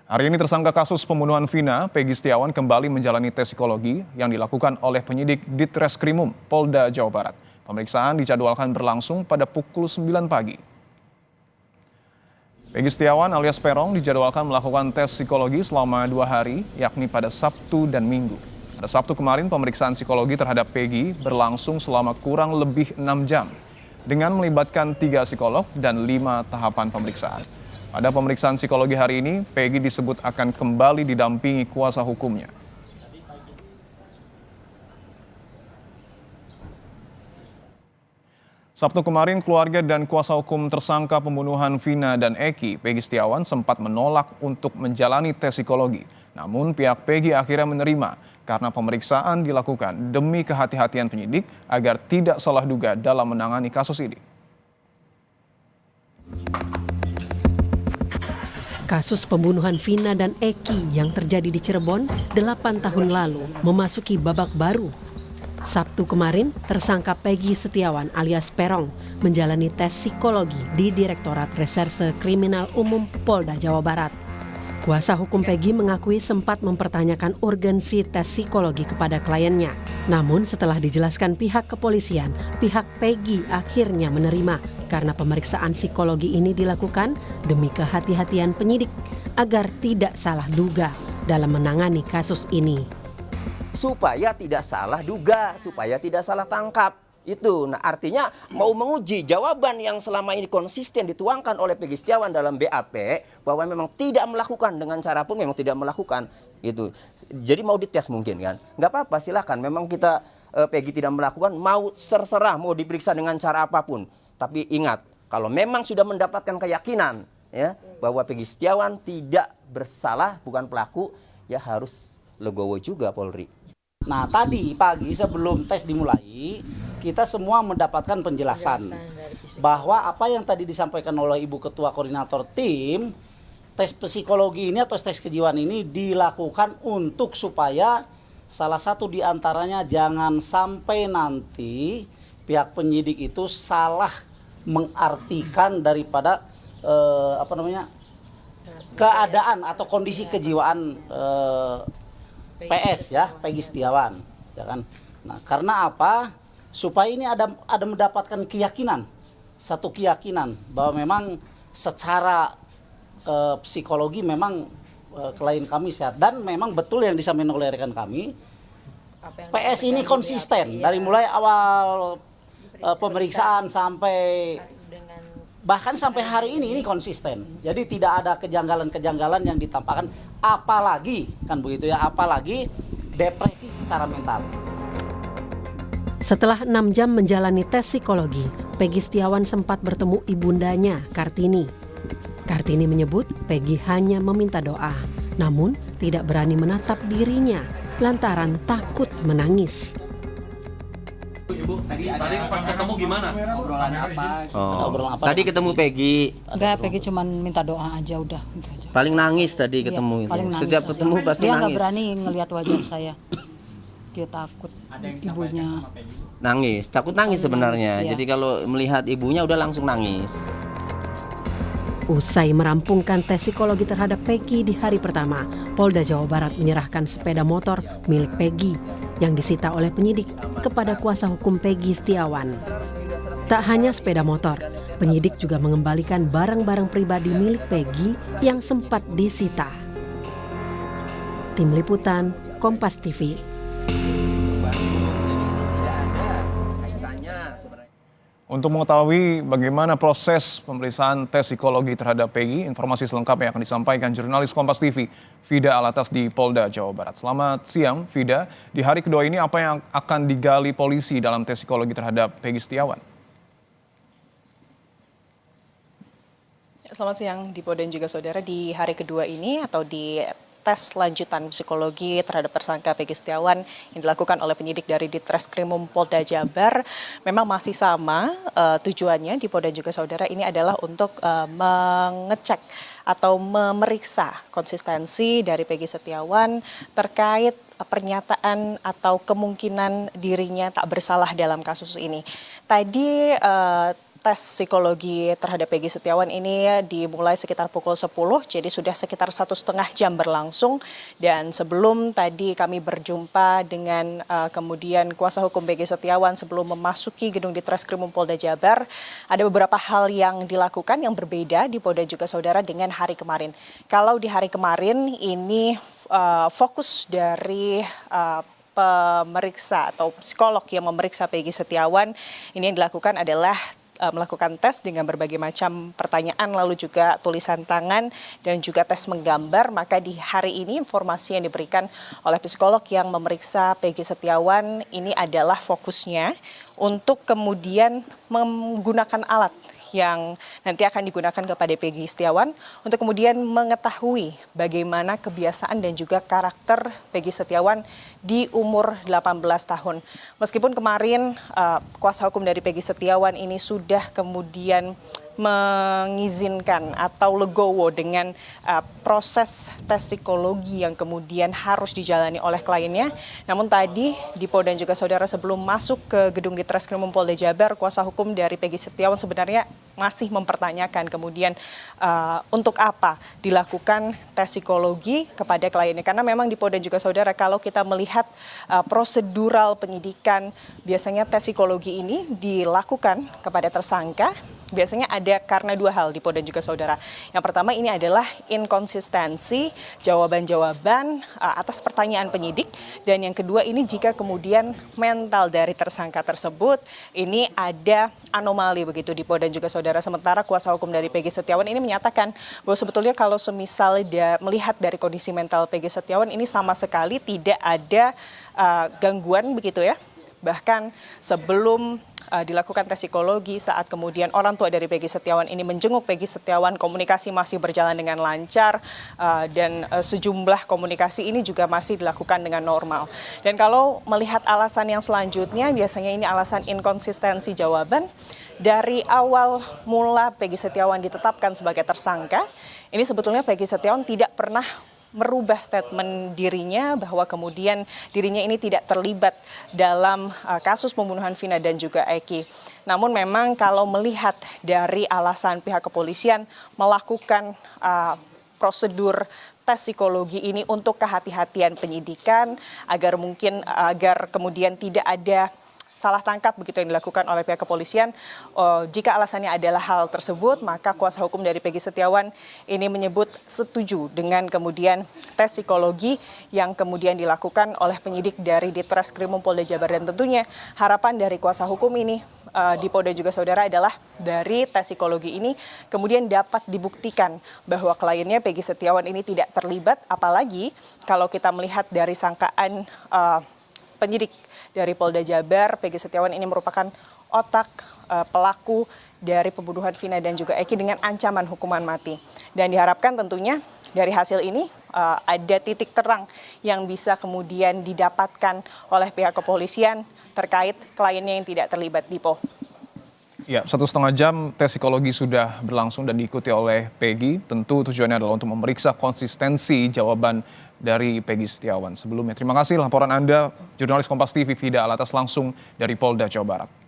Hari ini tersangka kasus pembunuhan Vina, Peggy Setiawan kembali menjalani tes psikologi yang dilakukan oleh penyidik Ditreskrimum Polda Jawa Barat. Pemeriksaan dijadwalkan berlangsung pada pukul 9 pagi. Peggy Setiawan alias Peron dijadwalkan melakukan tes psikologi selama 2 hari, yakni pada Sabtu dan Minggu. Pada Sabtu kemarin, pemeriksaan psikologi terhadap Peggy berlangsung selama kurang lebih 6 jam, dengan melibatkan 3 psikolog dan 5 tahapan pemeriksaan. Pada pemeriksaan psikologi hari ini, Peggy disebut akan kembali didampingi kuasa hukumnya. Sabtu kemarin, keluarga dan kuasa hukum tersangka pembunuhan Vina dan Eki, Peggy Setiawan, sempat menolak untuk menjalani tes psikologi. Namun pihak Peggy akhirnya menerima karena pemeriksaan dilakukan demi kehati-hatian penyidik agar tidak salah duga dalam menangani kasus ini. Kasus pembunuhan Vina dan Eki yang terjadi di Cirebon 8 tahun lalu memasuki babak baru. Sabtu kemarin, tersangka Peggy Setiawan alias Peron menjalani tes psikologi di Direktorat Reserse Kriminal Umum Polda Jawa Barat. Kuasa hukum Peggy mengakui sempat mempertanyakan urgensi tes psikologi kepada kliennya. Namun setelah dijelaskan pihak kepolisian, pihak Peggy akhirnya menerima karena pemeriksaan psikologi ini dilakukan demi kehati-hatian penyidik agar tidak salah duga dalam menangani kasus ini. Supaya tidak salah duga, supaya tidak salah tangkap. Itu, nah artinya mau menguji jawaban yang selama ini konsisten dituangkan oleh Peggy Setiawan dalam BAP bahwa memang tidak melakukan dengan cara pun memang tidak melakukan itu. Jadi mau dites mungkin kan? Nggak apa-apa silakan. Memang kita Peggy tidak melakukan, mau terserah mau diperiksa dengan cara apapun. Tapi ingat, kalau memang sudah mendapatkan keyakinan ya bahwa Peggy Setiawan tidak bersalah, bukan pelaku, ya harus legowo juga Polri. Nah tadi pagi sebelum tes dimulai, kita semua mendapatkan penjelasan bahwa apa yang tadi disampaikan oleh Ibu Ketua Koordinator Tim, tes psikologi ini atau tes kejiwaan ini dilakukan untuk supaya salah satu diantaranya jangan sampai nanti pihak penyidik itu salah mengartikan daripada keadaan atau kondisi kejiwaan PS ya, Peggy Setiawan, ya kan. Nah, karena apa? Supaya ini ada mendapatkan keyakinan, satu keyakinan bahwa memang secara psikologi memang klien kami sehat dan memang betul yang disampaikan oleh rekan kami. PS ini konsisten dari mulai awal pemeriksaan sampai bahkan sampai hari ini konsisten. Jadi tidak ada kejanggalan-kejanggalan yang ditampakkan, apalagi kan begitu ya, apalagi depresi secara mental. Setelah 6 jam menjalani tes psikologi, Peggy Setiawan sempat bertemu ibundanya, Kartini. Kartini menyebut Peggy hanya meminta doa, namun tidak berani menatap dirinya lantaran takut menangis. Ibu, tadi pas ketemu gimana? Obrolan apa? Obrolan apa? Tadi ketemu Peggy. Enggak, Peggy cuma minta doa aja udah. Paling nangis tadi ketemu. Paling nangis. Setiap ketemu pasti dia nangis. Dia nggak berani ngelihat wajah saya. Dia takut ibunya. Nangis, takut nangis sebenarnya. Nangis, ya. Jadi kalau melihat ibunya udah langsung nangis. Usai merampungkan tes psikologi terhadap Peggy di hari pertama, Polda Jawa Barat menyerahkan sepeda motor milik Peggy yang disita oleh penyidik kepada kuasa hukum Peggy Setiawan. Tak hanya sepeda motor, penyidik juga mengembalikan barang-barang pribadi milik Peggy yang sempat disita. Tim Liputan, Kompas TV. Untuk mengetahui bagaimana proses pemeriksaan tes psikologi terhadap Peggy, informasi selengkapnya akan disampaikan jurnalis Kompas TV, Vida Alatas di Polda Jawa Barat. Selamat siang, Vida. Di hari kedua ini apa yang akan digali polisi dalam tes psikologi terhadap Peggy Setiawan? Selamat siang, Dipo dan juga saudara. Di hari kedua ini atau di tes lanjutan psikologi terhadap tersangka Peggy Setiawan yang dilakukan oleh penyidik dari Ditreskrimum Polda Jabar memang masih sama tujuannya Dipo dan juga saudara, ini adalah untuk mengecek atau memeriksa konsistensi dari Peggy Setiawan terkait pernyataan atau kemungkinan dirinya tak bersalah dalam kasus ini. Tadi tes psikologi terhadap Peggy Setiawan ini dimulai sekitar pukul 10, jadi sudah sekitar 1,5 jam berlangsung. Dan sebelum tadi kami berjumpa dengan kemudian kuasa hukum Peggy Setiawan sebelum memasuki gedung Ditreskrimum Polda Jabar, ada beberapa hal yang dilakukan yang berbeda di Polda juga saudara dengan hari kemarin. Kalau di hari kemarin ini fokus dari pemeriksa atau psikolog yang memeriksa Peggy Setiawan ini yang dilakukan adalah melakukan tes dengan berbagai macam pertanyaan, lalu juga tulisan tangan dan juga tes menggambar. Maka di hari ini informasi yang diberikan oleh psikolog yang memeriksa Peggy Setiawan ini adalah fokusnya untuk kemudian menggunakan alat yang nanti akan digunakan kepada Peggy Setiawan untuk kemudian mengetahui bagaimana kebiasaan dan juga karakter Peggy Setiawan di umur 18 tahun. Meskipun kemarin kuasa hukum dari Peggy Setiawan ini sudah kemudian mengizinkan atau legowo dengan proses tes psikologi yang kemudian harus dijalani oleh kliennya. Namun tadi di Polda dan juga saudara sebelum masuk ke gedung Ditreskrimum Polda Jabar, kuasa hukum dari Peggy Setiawan sebenarnya masih mempertanyakan kemudian untuk apa dilakukan tes psikologi kepada kliennya. Karena memang di Polda dan juga saudara kalau kita melihat prosedural penyidikan, biasanya tes psikologi ini dilakukan kepada tersangka. Biasanya ada karena dua hal di Polda dan juga saudara. Yang pertama ini adalah inkonsistensi jawaban-jawaban atas pertanyaan penyidik. Dan yang kedua ini jika kemudian mental dari tersangka tersebut ini ada anomali begitu di Polda dan juga saudara. Sementara kuasa hukum dari Peggy Setiawan ini menyatakan bahwa sebetulnya kalau semisal dia melihat dari kondisi mental Peggy Setiawan ini sama sekali tidak ada gangguan begitu ya. Bahkan sebelum dilakukan tes psikologi, saat kemudian orang tua dari Peggy Setiawan ini menjenguk Peggy Setiawan, komunikasi masih berjalan dengan lancar dan sejumlah komunikasi ini juga masih dilakukan dengan normal. Dan kalau melihat alasan yang selanjutnya, biasanya ini alasan inkonsistensi jawaban. Dari awal mula Peggy Setiawan ditetapkan sebagai tersangka, ini sebetulnya Peggy Setiawan tidak pernah merubah statement dirinya bahwa kemudian dirinya ini tidak terlibat dalam kasus pembunuhan Vina dan juga Eki. Namun memang kalau melihat dari alasan pihak kepolisian melakukan prosedur tes psikologi ini untuk kehati-hatian penyidikan agar kemudian tidak ada salah tangkap begitu yang dilakukan oleh pihak kepolisian. Jika alasannya adalah hal tersebut, maka kuasa hukum dari Peggy Setiawan ini menyebut setuju dengan kemudian tes psikologi yang kemudian dilakukan oleh penyidik dari Ditreskrimum Polda Jabar. Dan tentunya harapan dari kuasa hukum ini di Polda juga saudara adalah dari tes psikologi ini kemudian dapat dibuktikan bahwa kliennya Peggy Setiawan ini tidak terlibat, apalagi kalau kita melihat dari sangkaan penyidik dari Polda Jabar, Peggy Setiawan ini merupakan otak pelaku dari pembunuhan Vina dan juga Eki dengan ancaman hukuman mati. Dan diharapkan tentunya dari hasil ini ada titik terang yang bisa kemudian didapatkan oleh pihak kepolisian terkait kliennya yang tidak terlibat, Dipo. Ya, 1,5 jam tes psikologi sudah berlangsung dan diikuti oleh Peggy. Tentu tujuannya adalah untuk memeriksa konsistensi jawaban dari Peggy Setiawan sebelumnya. Terima kasih laporan Anda, jurnalis Kompas TV Fida Alatas langsung dari Polda Jawa Barat.